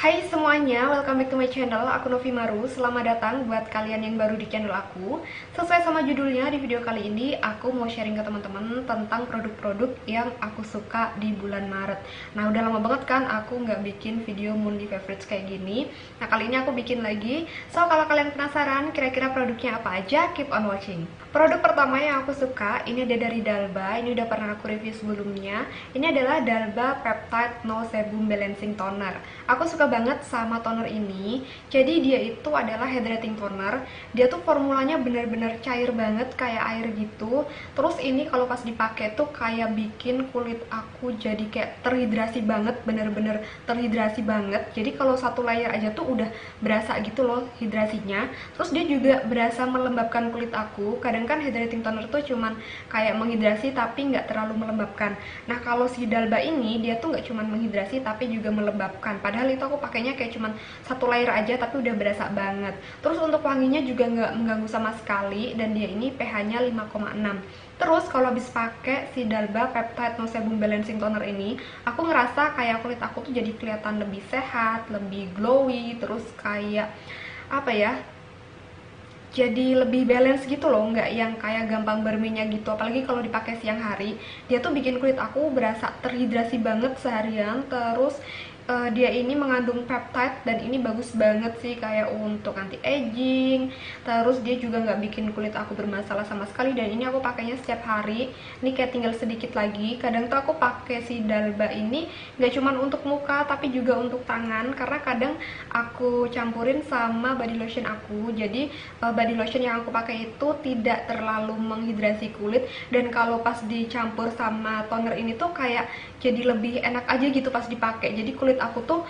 Hai semuanya, welcome back to my channel. Aku Novi Maru. Selamat datang buat kalian yang baru di channel aku. Sesuai sama judulnya, di video kali ini aku mau sharing ke teman-teman tentang produk-produk yang aku suka di bulan Maret. Nah, udah lama banget kan aku nggak bikin video Monthly Favorites kayak gini. Nah, kali ini aku bikin lagi. So, kalau kalian penasaran kira-kira produknya apa aja, keep on watching. Produk pertama yang aku suka, ini ada dari Dalba. Ini udah pernah aku review sebelumnya. Ini adalah Dalba Peptide No Sebum Balancing Toner. Aku suka banget sama toner ini. Jadi dia itu adalah hydrating toner. Dia tuh formulanya bener-bener cair banget kayak air gitu. Terus ini kalau pas dipakai tuh kayak bikin kulit aku jadi kayak terhidrasi banget, bener-bener terhidrasi banget. Jadi kalau satu layer aja tuh udah berasa gitu loh hidrasinya. Terus dia juga berasa melembabkan kulit aku. Kadang kan hydrating toner tuh cuman kayak menghidrasi tapi nggak terlalu melembabkan. Nah, kalau si Dalba ini dia tuh nggak cuman menghidrasi tapi juga melembabkan. Padahal itu aku pakainya kayak cuman satu layer aja tapi udah berasa banget. Terus untuk wanginya juga nggak mengganggu sama sekali, dan dia ini pH-nya 5,6. Terus kalau habis pakai si Dalba Peptide No Sebum Balancing Toner ini, aku ngerasa kayak kulit aku tuh jadi kelihatan lebih sehat, lebih glowy, terus kayak apa ya, jadi lebih balance gitu loh, nggak yang kayak gampang berminyak gitu. Apalagi kalau dipakai siang hari, dia tuh bikin kulit aku berasa terhidrasi banget seharian. Terus dia ini mengandung peptide dan ini bagus banget sih kayak untuk anti aging. Terus dia juga nggak bikin kulit aku bermasalah sama sekali, dan ini aku pakainya setiap hari. Ini kayak tinggal sedikit lagi. Kadang tuh aku pakai si Dalba ini nggak cuman untuk muka tapi juga untuk tangan, karena kadang aku campurin sama body lotion aku. Jadi body lotion yang aku pakai itu tidak terlalu menghidrasi kulit, dan kalau pas dicampur sama toner ini tuh kayak jadi lebih enak aja gitu pas dipakai. Jadi kulit aku tuh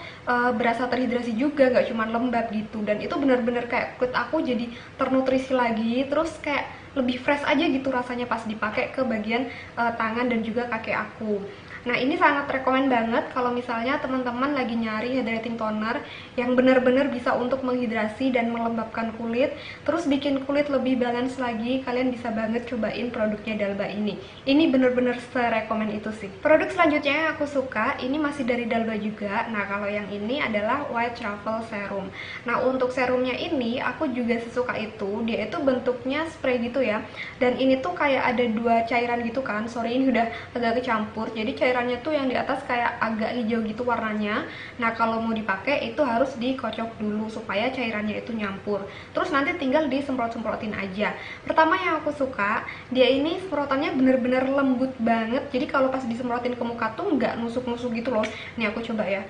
berasa terhidrasi juga, nggak cuman lembab gitu, dan itu bener-bener kayak kulit aku jadi ternutrisi lagi. Terus kayak lebih fresh aja gitu rasanya pas dipakai ke bagian tangan dan juga kaki aku. Nah, ini sangat rekomen banget kalau misalnya teman-teman lagi nyari hydrating toner yang benar-benar bisa untuk menghidrasi dan melembabkan kulit, terus bikin kulit lebih balance lagi. Kalian bisa banget cobain produknya Dalba ini. Ini bener-bener serekomen itu sih. Produk selanjutnya yang aku suka, ini masih dari Dalba juga. Nah, kalau yang ini adalah White Truffle Serum. Nah, untuk serumnya ini aku juga sesuka itu. Dia itu bentuknya spray gitu ya. Dan ini tuh kayak ada dua cairan gitu kan. Sorry, ini udah agak kecampur. Jadi cairannya tuh yang di atas kayak agak hijau gitu warnanya. Nah, kalau mau dipakai itu harus dikocok dulu supaya cairannya itu nyampur. Terus nanti tinggal disemprot-semprotin aja. Pertama yang aku suka, dia ini semprotannya bener-bener lembut banget. Jadi kalau pas disemprotin ke muka tuh nggak nusuk-nusuk gitu loh. Nih aku coba ya.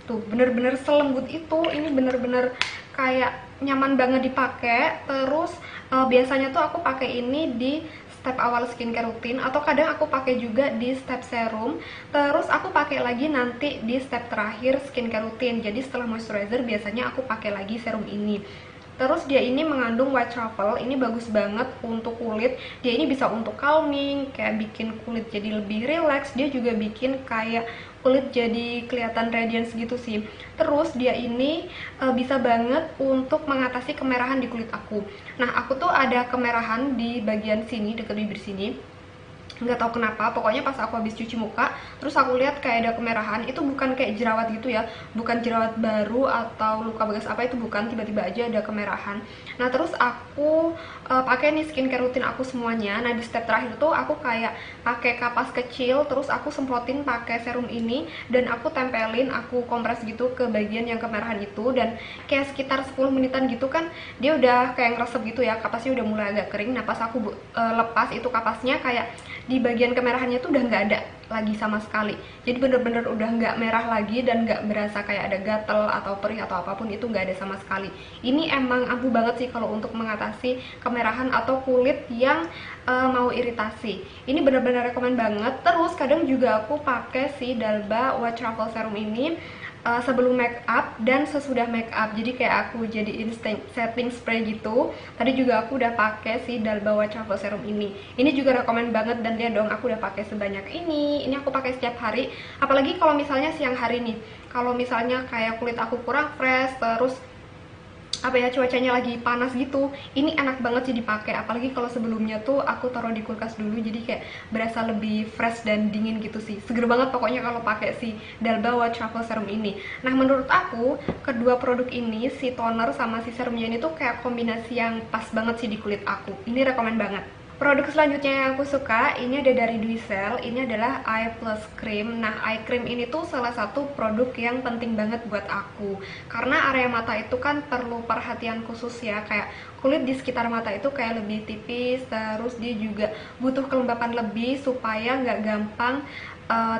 Tuh bener-bener selembut itu. Ini bener-bener kayak nyaman banget dipakai. Terus biasanya tuh aku pakai ini di step awal skincare rutin, atau kadang aku pakai juga di step serum. Terus aku pakai lagi nanti di step terakhir skincare rutin. Jadi setelah moisturizer biasanya aku pakai lagi serum ini. Terus dia ini mengandung white truffle, ini bagus banget untuk kulit. Dia ini bisa untuk calming, kayak bikin kulit jadi lebih relax. Dia juga bikin kayak kulit jadi kelihatan radiance gitu sih. Terus dia ini bisa banget untuk mengatasi kemerahan di kulit aku. Nah, aku tuh ada kemerahan di bagian sini, dekat bibir sini. Nggak tahu kenapa, pokoknya pas aku habis cuci muka terus aku lihat kayak ada kemerahan. Itu bukan kayak jerawat gitu ya, bukan jerawat baru atau luka bekas apa, itu bukan, tiba-tiba aja ada kemerahan. Nah, terus aku pakai nih skincare rutin aku semuanya. Nah, di step terakhir tuh aku kayak pakai kapas kecil, terus aku semprotin pakai serum ini dan aku tempelin, aku kompres gitu ke bagian yang kemerahan itu. Dan kayak sekitar 10 menitan gitu kan dia udah kayak ngeresep gitu ya, kapasnya udah mulai agak kering. Nah, pas aku lepas itu kapasnya, kayak di bagian kemerahannya tuh udah nggak ada lagi sama sekali. Jadi bener-bener udah nggak merah lagi dan nggak berasa kayak ada gatel atau perih atau apapun, itu nggak ada sama sekali. Ini emang ampuh banget sih kalau untuk mengatasi kemerahan atau kulit yang mau iritasi. Ini bener-bener rekomen banget. Terus kadang juga aku pakai si Dalba White Truffle Serum ini sebelum make up dan sesudah make up. Jadi kayak aku jadiin setting spray gitu. Tadi juga aku udah pakai si Dalba White Truffle Serum ini. Ini juga rekomen banget, dan lihat dong aku udah pakai sebanyak ini. Ini aku pakai setiap hari. Apalagi kalau misalnya siang hari nih. Kalau misalnya kayak kulit aku kurang fresh, terus apa ya, cuacanya lagi panas gitu, ini enak banget sih dipakai. Apalagi kalau sebelumnya tuh aku taruh di kulkas dulu, jadi kayak berasa lebih fresh dan dingin gitu sih. Seger banget pokoknya kalau pakai si Dalba Travel Serum ini. Nah, menurut aku kedua produk ini, si toner sama si serumnya ini tuh kayak kombinasi yang pas banget sih di kulit aku. Ini rekomen banget. Produk selanjutnya yang aku suka ini ada dari Duicel. Ini adalah Eye Plus Cream. Nah, eye cream ini tuh salah satu produk yang penting banget buat aku, karena area mata itu kan perlu perhatian khusus ya. Kayak kulit di sekitar mata itu kayak lebih tipis, terus dia juga butuh kelembapan lebih supaya nggak gampang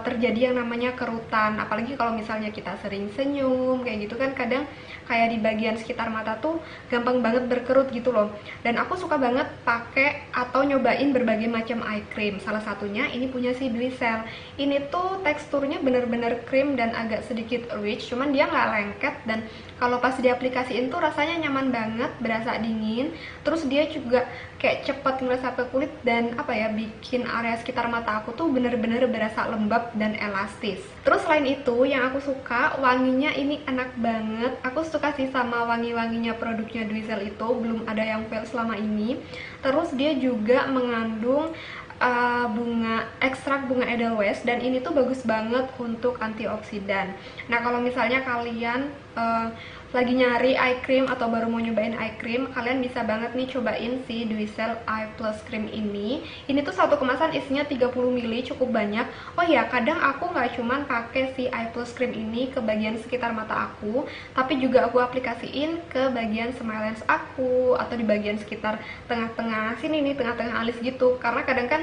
terjadi yang namanya kerutan. Apalagi kalau misalnya kita sering senyum kayak gitu kan, kadang kayak di bagian sekitar mata tuh gampang banget berkerut gitu loh. Dan aku suka banget pakai atau nyobain berbagai macam eye cream. Salah satunya ini punya si Duicel. Ini tuh teksturnya bener-bener krim dan agak sedikit rich, cuman dia nggak lengket, dan kalau pas diaplikasiin tuh rasanya nyaman banget, berasa dingin. Terus dia juga kayak cepet ngeresap ke kulit, dan apa ya, bikin area sekitar mata aku tuh bener-bener berasa lembab dan elastis. Terus selain itu yang aku suka, wanginya ini enak banget. Aku suka sih sama wangi-wanginya produknya Duicel itu, belum ada yang fail selama ini. Terus dia juga mengandung ekstrak bunga Edelweiss, dan ini tuh bagus banget untuk antioksidan. Nah, kalau misalnya kalian lagi nyari eye cream atau baru mau nyobain eye cream, kalian bisa banget nih cobain si Duicel Eye Plus Cream ini. Ini tuh satu kemasan isinya 30 ml, cukup banyak. Oh ya, kadang aku nggak cuman pakai si Eye Plus Cream ini ke bagian sekitar mata aku, tapi juga aku aplikasiin ke bagian smile lens aku, atau di bagian sekitar tengah-tengah sini nih, tengah-tengah alis gitu. Karena kadang kan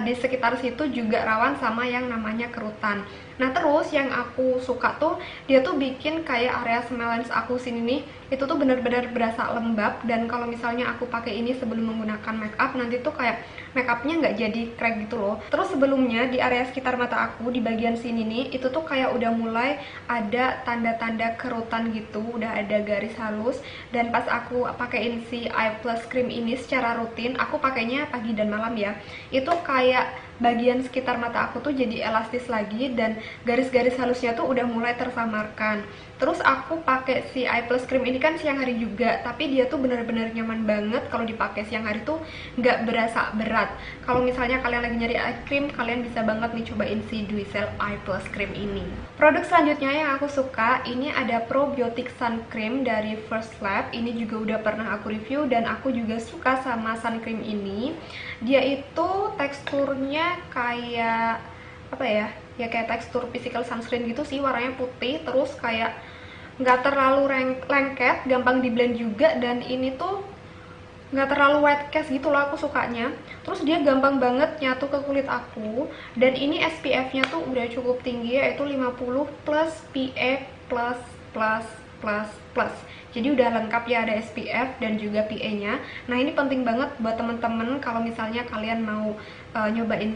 di sekitar situ juga rawan sama yang namanya kerutan. Nah, terus yang aku suka tuh, dia tuh bikin kayak area smile lens aku sini nih, itu tuh benar-benar berasa lembab. Dan kalau misalnya aku pakai ini sebelum menggunakan make up, nanti tuh kayak make upnya nggak jadi crack gitu loh. Terus sebelumnya di area sekitar mata aku, di bagian sini nih, itu tuh kayak udah mulai ada tanda-tanda kerutan gitu, udah ada garis halus. Dan pas aku pakaiin si Eye Plus Cream ini secara rutin, aku pakainya pagi dan malam ya, itu kayak bagian sekitar mata aku tuh jadi elastis lagi, dan garis-garis halusnya tuh udah mulai tersamarkan. Terus aku pakai si Eye Plus Cream ini kan siang hari juga, tapi dia tuh benar-benar nyaman banget kalau dipakai siang hari tuh, nggak berasa berat. Kalau misalnya kalian lagi nyari eye cream, kalian bisa banget nih cobain si Duicel Eye Plus Cream ini. Produk selanjutnya yang aku suka, ini ada Probiotic Sun Cream dari First Lab. Ini juga udah pernah aku review, dan aku juga suka sama sun cream ini. Dia itu teksturnya kayak apa ya, kayak tekstur physical sunscreen gitu sih, warnanya putih, terus kayak nggak terlalu lengket, gampang di blend juga, dan ini tuh nggak terlalu white cast gitu loh, aku sukanya. Terus dia gampang banget nyatu ke kulit aku, dan ini SPF-nya tuh udah cukup tinggi, yaitu 50 plus PA plus plus plus plus. Jadi udah lengkap ya, ada SPF dan juga PA-nya. Nah, ini penting banget buat temen-temen kalau misalnya kalian mau nyobain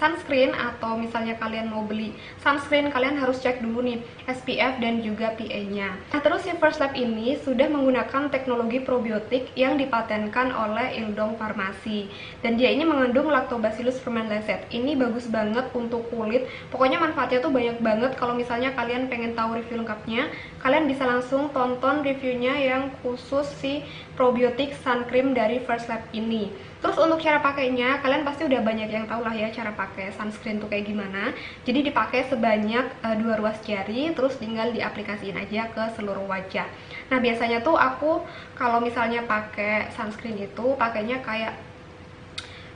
sunscreen, atau misalnya kalian mau beli sunscreen, kalian harus cek dulu nih SPF dan juga PA-nya. Nah, terus si First Lab ini sudah menggunakan teknologi probiotik yang dipatenkan oleh Ildong Farmasi, dan dia ini mengandung Lactobacillus fermentased. Ini bagus banget untuk kulit. Pokoknya manfaatnya tuh banyak banget. Kalau misalnya kalian pengen tahu review lengkapnya, kalian bisa langsung tonton reviewnya yang khusus si probiotik sun cream dari First Lab ini. Terus untuk cara pakainya, kalian pasti udah banyak yang tahu lah ya cara pakai sunscreen tuh kayak gimana. Jadi dipakai sebanyak 2 ruas jari, terus tinggal diaplikasiin aja ke seluruh wajah. Nah, biasanya tuh aku kalau misalnya pakai sunscreen itu pakainya kayak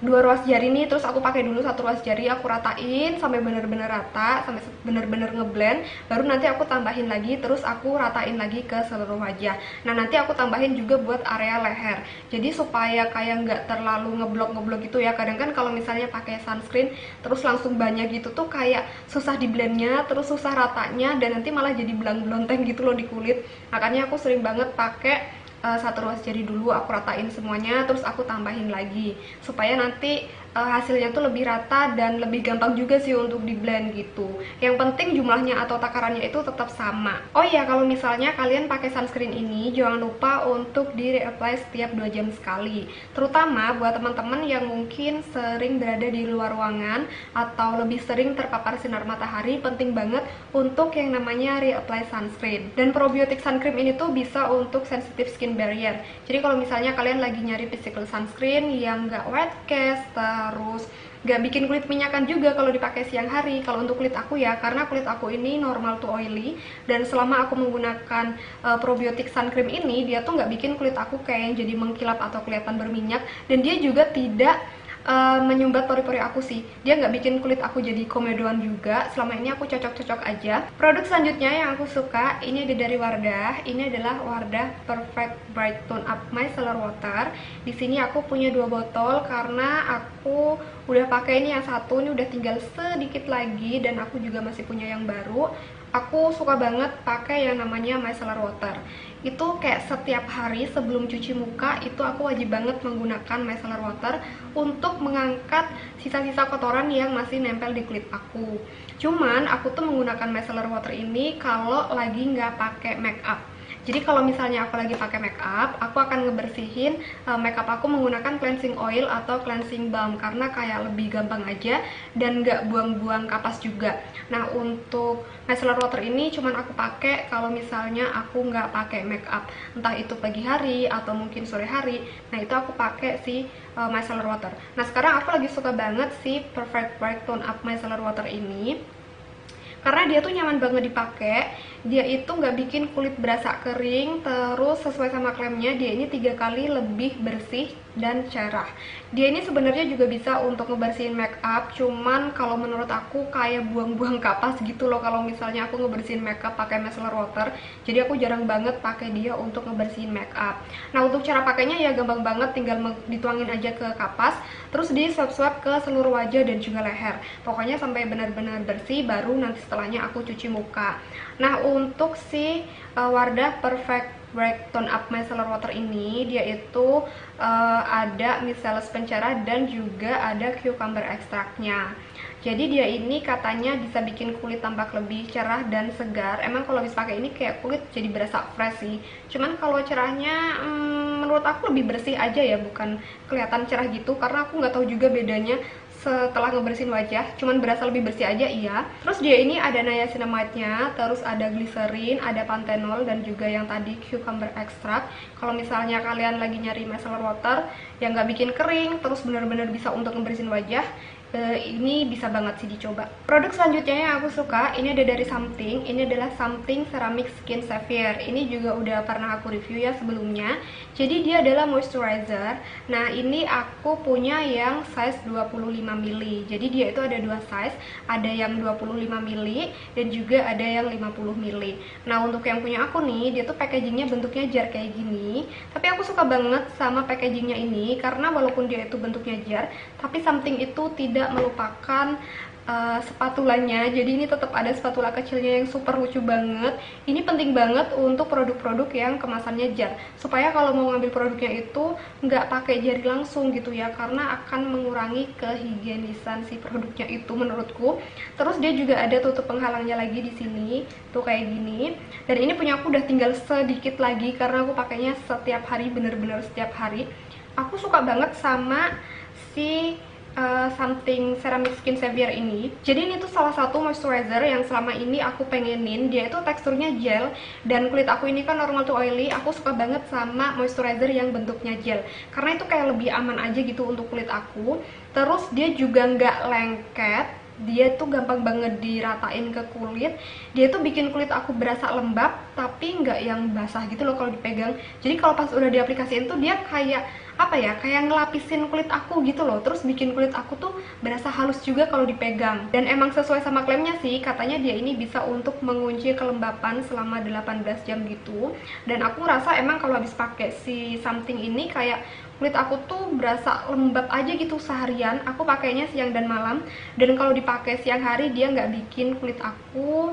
2 ruas jari nih, terus aku pakai dulu 1 ruas jari, aku ratain sampai bener-bener rata, sampai bener-bener ngeblend, baru nanti aku tambahin lagi, terus aku ratain lagi ke seluruh wajah. Nah, nanti aku tambahin juga buat area leher, jadi supaya kayak nggak terlalu ngeblok gitu ya. Kadang kan kalau misalnya pakai sunscreen terus langsung banyak gitu tuh kayak susah di blendnya, terus susah ratanya, dan nanti malah jadi belang-belonteng gitu loh di kulit. Makanya aku sering banget pakai 1 ruas jari dulu, aku ratain semuanya, terus aku tambahin lagi supaya nanti hasilnya tuh lebih rata dan lebih gampang juga sih untuk di blend gitu. Yang penting jumlahnya atau takarannya itu tetap sama. Oh iya, kalau misalnya kalian pakai sunscreen ini jangan lupa untuk di reapply setiap 2 jam sekali, terutama buat teman-teman yang mungkin sering berada di luar ruangan atau lebih sering terpapar sinar matahari. Penting banget untuk yang namanya reapply sunscreen. Dan probiotic sun cream ini tuh bisa untuk sensitive skin barrier. Jadi kalau misalnya kalian lagi nyari physical sunscreen yang nggak wet cast, terus nggak bikin kulit minyakan juga kalau dipakai siang hari. Kalau untuk kulit aku ya, karena kulit aku ini normal to oily, dan selama aku menggunakan probiotic sun cream ini, dia tuh nggak bikin kulit aku kayak yang jadi mengkilap atau kelihatan berminyak, dan dia juga tidak menyumbat pori-pori aku sih. Dia nggak bikin kulit aku jadi komedoan juga. Selama ini aku cocok-cocok aja. Produk selanjutnya yang aku suka ini ada dari Wardah. Ini adalah Wardah Perfect Bright Tone Up Micellar Water. Di sini aku punya 2 botol karena aku udah pakai ini yang satu, ini udah tinggal sedikit lagi, dan aku juga masih punya yang baru. Aku suka banget pakai yang namanya micellar water. Itu kayak setiap hari sebelum cuci muka itu aku wajib banget menggunakan micellar water untuk mengangkat sisa-sisa kotoran yang masih nempel di kulit aku. Cuman aku tuh menggunakan micellar water ini kalau lagi nggak pakai make up. Jadi kalau misalnya aku lagi pakai make up, aku akan ngebersihin make up aku menggunakan cleansing oil atau cleansing balm, karena kayak lebih gampang aja dan nggak buang-buang kapas juga. Nah, untuk micellar water ini cuman aku pakai kalau misalnya aku nggak pakai make up, entah itu pagi hari atau mungkin sore hari. Nah, itu aku pakai si micellar water. Nah, sekarang aku lagi suka banget si Perfect Bright Tone Up Micellar Water ini, karena dia tuh nyaman banget dipakai. Dia itu nggak bikin kulit berasa kering, terus sesuai sama klaimnya dia ini 3 kali lebih bersih dan cerah. Dia ini sebenarnya juga bisa untuk ngebersihin make up, cuman kalau menurut aku kayak buang-buang kapas gitu loh kalau misalnya aku ngebersihin make up pakai micellar water. Jadi aku jarang banget pakai dia untuk ngebersihin make up. Nah, untuk cara pakainya ya gampang banget, tinggal dituangin aja ke kapas, terus di swab-swab ke seluruh wajah dan juga leher. Pokoknya sampai benar-benar bersih, baru nanti setelahnya aku cuci muka. Nah, untuk si Wardah Perfect Bright Tone Up Micellar Water ini, dia itu ada micellar pencerah dan juga ada cucumber ekstraknya. Jadi dia ini katanya bisa bikin kulit tampak lebih cerah dan segar. Emang kalau habis pakai ini kayak kulit jadi berasa fresh sih. Cuman kalau cerahnya menurut aku lebih bersih aja ya, bukan kelihatan cerah gitu, karena aku nggak tahu juga bedanya setelah ngebersihin wajah, cuman berasa lebih bersih aja iya. Terus dia ini ada niacinamide-nya, terus ada glycerin, ada panthenol, dan juga yang tadi cucumber extract. Kalau misalnya kalian lagi nyari micellar water yang nggak bikin kering, terus benar-benar bisa untuk ngebersihin wajah, ini bisa banget sih dicoba. Produk selanjutnya yang aku suka ini ada dari Something. Ini adalah Something Ceramic Skin Saphir. Ini juga udah pernah aku review ya sebelumnya. Jadi dia adalah moisturizer. Nah, ini aku punya yang size 25 ml. Jadi dia itu ada 2 size, ada yang 25 ml dan juga ada yang 50 ml. Nah, untuk yang punya aku nih, dia tuh packagingnya bentuknya jar kayak gini. Tapi aku suka banget sama packagingnya ini karena walaupun dia itu bentuknya jar, tapi Something itu tidak melupakan spatulanya. Jadi ini tetap ada spatula kecilnya yang super lucu banget. Ini penting banget untuk produk-produk yang kemasannya jar, supaya kalau mau ngambil produknya itu nggak pakai jari langsung gitu ya, karena akan mengurangi kehigienisan si produknya itu menurutku. Terus dia juga ada tutup penghalangnya lagi di sini tuh kayak gini, dan ini punya aku udah tinggal sedikit lagi karena aku pakainya setiap hari, bener-bener setiap hari. Aku suka banget sama si Something Ceramic Skin Saphir ini. Jadi ini tuh salah satu moisturizer yang selama ini aku pengenin. Dia itu teksturnya gel, dan kulit aku ini kan normal to oily. Aku suka banget sama moisturizer yang bentuknya gel, karena itu kayak lebih aman aja gitu untuk kulit aku. Terus dia juga nggak lengket, dia tuh gampang banget diratain ke kulit. Dia tuh bikin kulit aku berasa lembab tapi nggak yang basah gitu loh kalau dipegang. Jadi kalau pas udah diaplikasiin tuh dia kayak apa ya, kayak ngelapisin kulit aku gitu loh. Terus bikin kulit aku tuh berasa halus juga kalau dipegang. Dan emang sesuai sama klaimnya sih, katanya dia ini bisa untuk mengunci kelembapan selama 18 jam gitu. Dan aku rasa emang kalau habis pakai si Something ini kayak kulit aku tuh berasa lembab aja gitu seharian. Aku pakainya siang dan malam, dan kalau dipakai siang hari dia nggak bikin kulit aku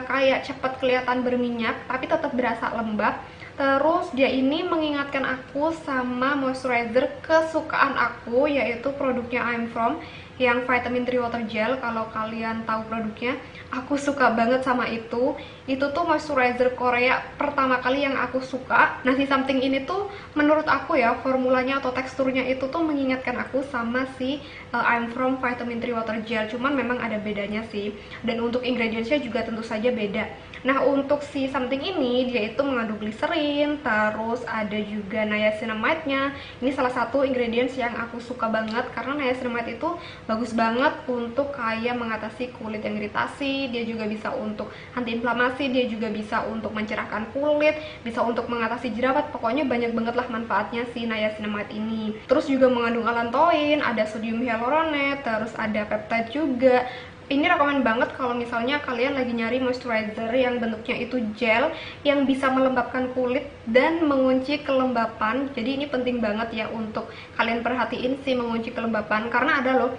kayak cepet kelihatan berminyak, tapi tetap berasa lembab. Terus dia ini mengingatkan aku sama moisturizer kesukaan aku, yaitu produknya I'm From yang Vitamin 3 Water Gel. Kalau kalian tahu produknya, aku suka banget sama itu. Itu tuh moisturizer Korea pertama kali yang aku suka. Nah, si Something ini tuh menurut aku ya, formulanya atau teksturnya itu tuh mengingatkan aku sama si I'm From Vitamin 3 Water Gel. Cuman memang ada bedanya sih. Dan untuk ingredientsnya juga tentu saja beda. Nah, untuk si Something ini dia itu mengandung glycerin, terus ada juga niacinamide-nya. Ini salah satu ingredients yang aku suka banget karena niacinamide itu bagus banget untuk kayak mengatasi kulit yang iritasi, dia juga bisa untuk anti inflamasi, dia juga bisa untuk mencerahkan kulit, bisa untuk mengatasi jerawat. Pokoknya banyak banget lah manfaatnya si niacinamide ini. Terus juga mengandung allantoin, ada sodium hyaluronate, terus ada peptide juga. Ini rekomen banget kalau misalnya kalian lagi nyari moisturizer yang bentuknya itu gel yang bisa melembabkan kulit dan mengunci kelembapan. Jadi ini penting banget ya untuk kalian perhatiin sih, mengunci kelembapan, karena ada loh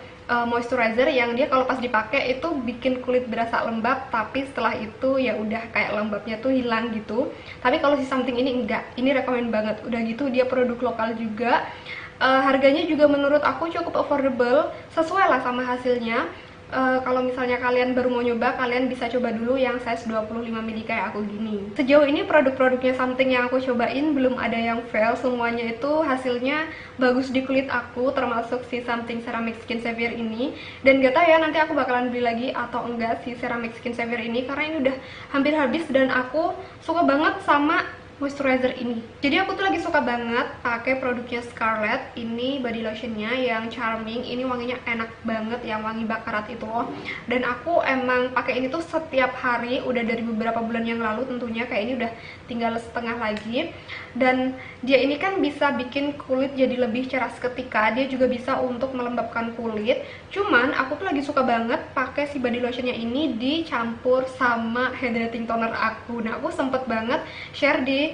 moisturizer yang dia kalau pas dipakai itu bikin kulit berasa lembab, tapi setelah itu ya udah kayak lembabnya tuh hilang gitu. Tapi kalau si Something ini enggak, ini rekomen banget. Udah gitu dia produk lokal juga. Harganya juga menurut aku cukup affordable, sesuai lah sama hasilnya. Kalau misalnya kalian baru mau nyoba, kalian bisa coba dulu yang size 25 ml kayak aku gini. Sejauh ini produk-produknya Something yang aku cobain belum ada yang fail, semuanya itu hasilnya bagus di kulit aku, termasuk si Something Ceramic Skin Savior ini. Dan gak tau ya nanti aku bakalan beli lagi atau enggak si Ceramic Skin Savior ini, karena ini udah hampir habis dan aku suka banget sama moisturizer ini. Jadi aku tuh lagi suka banget pakai produknya Scarlett. Ini body lotionnya yang Charming. Ini wanginya enak banget, yang wangi bakarat itu loh. Dan aku emang pakai ini tuh setiap hari, udah dari beberapa bulan yang lalu tentunya. Kayak ini udah tinggal setengah lagi. Dan dia ini kan bisa bikin kulit jadi lebih cerah seketika. Dia juga bisa untuk melembabkan kulit. Cuman aku tuh lagi suka banget pakai si body lotionnya ini dicampur sama hydrating toner aku. Nah, aku sempet banget share di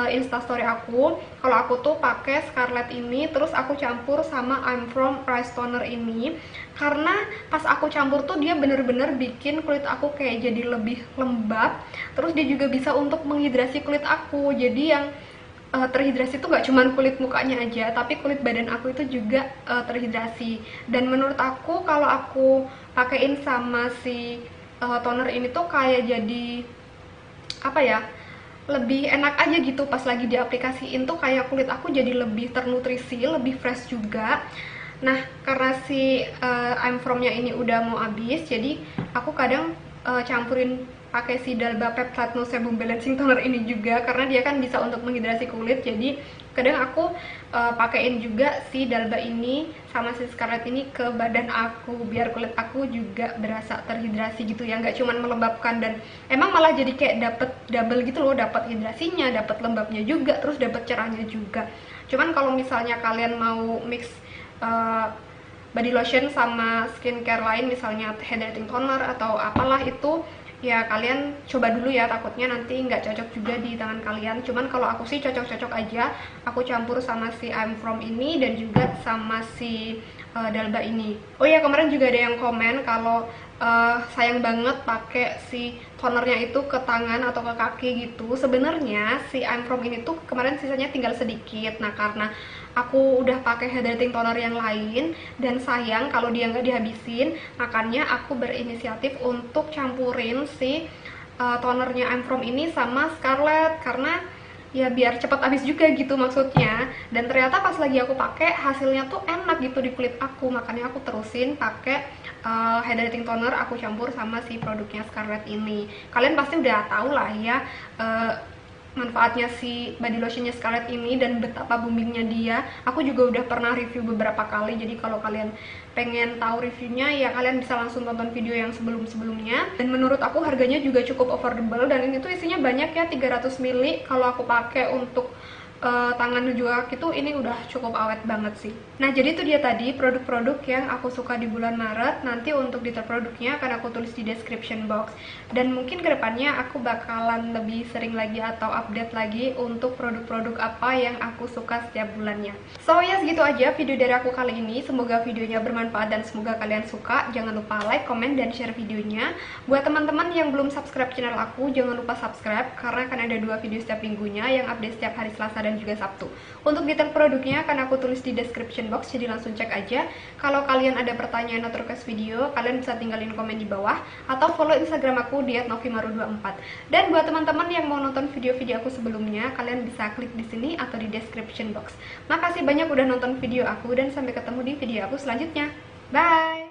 instastory aku kalau aku tuh pakai Scarlett ini, terus aku campur sama I'm From Rice Toner ini, karena pas aku campur tuh dia bener-bener bikin kulit aku kayak jadi lebih lembab. Terus dia juga bisa untuk menghidrasi kulit aku, jadi yang terhidrasi tuh gak cuman kulit mukanya aja, tapi kulit badan aku itu juga terhidrasi. Dan menurut aku kalau aku pakein sama si toner ini tuh kayak jadi apa ya, lebih enak aja gitu pas lagi diaplikasiin tuh, kayak kulit aku jadi lebih ternutrisi, lebih fresh juga. Nah, karena si I'm From-nya ini udah mau habis, jadi aku kadang campurin pakai si Dalba Peptide No Sebum Balancing Toner ini juga, karena dia kan bisa untuk menghidrasi kulit. Jadi kadang aku pakein juga si Dalba ini sama si Scarlett ini ke badan aku, biar kulit aku juga berasa terhidrasi gitu ya, nggak cuman melembabkan, dan emang malah jadi kayak dapet double gitu loh, dapat hidrasinya, dapat lembabnya juga, terus dapat cerahnya juga. Cuman kalau misalnya kalian mau mix body lotion sama skincare lain, misalnya hydrating toner atau apalah itu, ya kalian coba dulu ya, takutnya nanti nggak cocok juga di tangan kalian. Cuman kalau aku sih cocok-cocok aja, aku campur sama si I'm From ini dan juga sama si Dalba ini. Oh ya, kemarin juga ada yang komen kalau sayang banget pakai si tonernya itu ke tangan atau ke kaki gitu. Sebenarnya si I'm From ini tuh kemarin sisanya tinggal sedikit. Nah, karena aku udah pakai hydrating toner yang lain dan sayang kalau dia nggak dihabisin, makanya aku berinisiatif untuk campurin si tonernya I'm From ini sama Scarlett, karena ya biar cepat habis juga gitu maksudnya. Dan ternyata pas lagi aku pakai hasilnya tuh enak gitu di kulit aku, makanya aku terusin pakai hydrating toner aku campur sama si produknya Scarlett ini. Kalian pasti udah tahu lah ya manfaatnya si body lotionnya Scarlett ini dan betapa boomingnya dia. Aku juga udah pernah review beberapa kali, jadi kalau kalian pengen tahu reviewnya ya kalian bisa langsung tonton video yang sebelum-sebelumnya. Dan menurut aku harganya juga cukup affordable, dan ini tuh isinya banyak ya, 300 ml. Kalau aku pakai untuk tangan juga gitu, ini udah cukup awet banget sih. Nah, jadi itu dia tadi produk-produk yang aku suka di bulan Maret. Nanti untuk detail produknya akan aku tulis di description box. Dan mungkin kedepannya aku bakalan lebih sering lagi atau update lagi untuk produk-produk apa yang aku suka setiap bulannya. So ya, segitu aja video dari aku kali ini. Semoga videonya bermanfaat dan semoga kalian suka. Jangan lupa like, comment, dan share videonya. Buat teman-teman yang belum subscribe channel aku, jangan lupa subscribe karena akan ada 2 video setiap minggunya yang update setiap hari Selasa dan juga Sabtu. Untuk detail produknya akan aku tulis di description box, jadi langsung cek aja. Kalau kalian ada pertanyaan atau request video, kalian bisa tinggalin komen di bawah atau follow Instagram aku di @novimaru24. Dan buat teman-teman yang mau nonton video-video aku sebelumnya, kalian bisa klik di sini atau di description box. Makasih banyak udah nonton video aku dan sampai ketemu di video aku selanjutnya. Bye.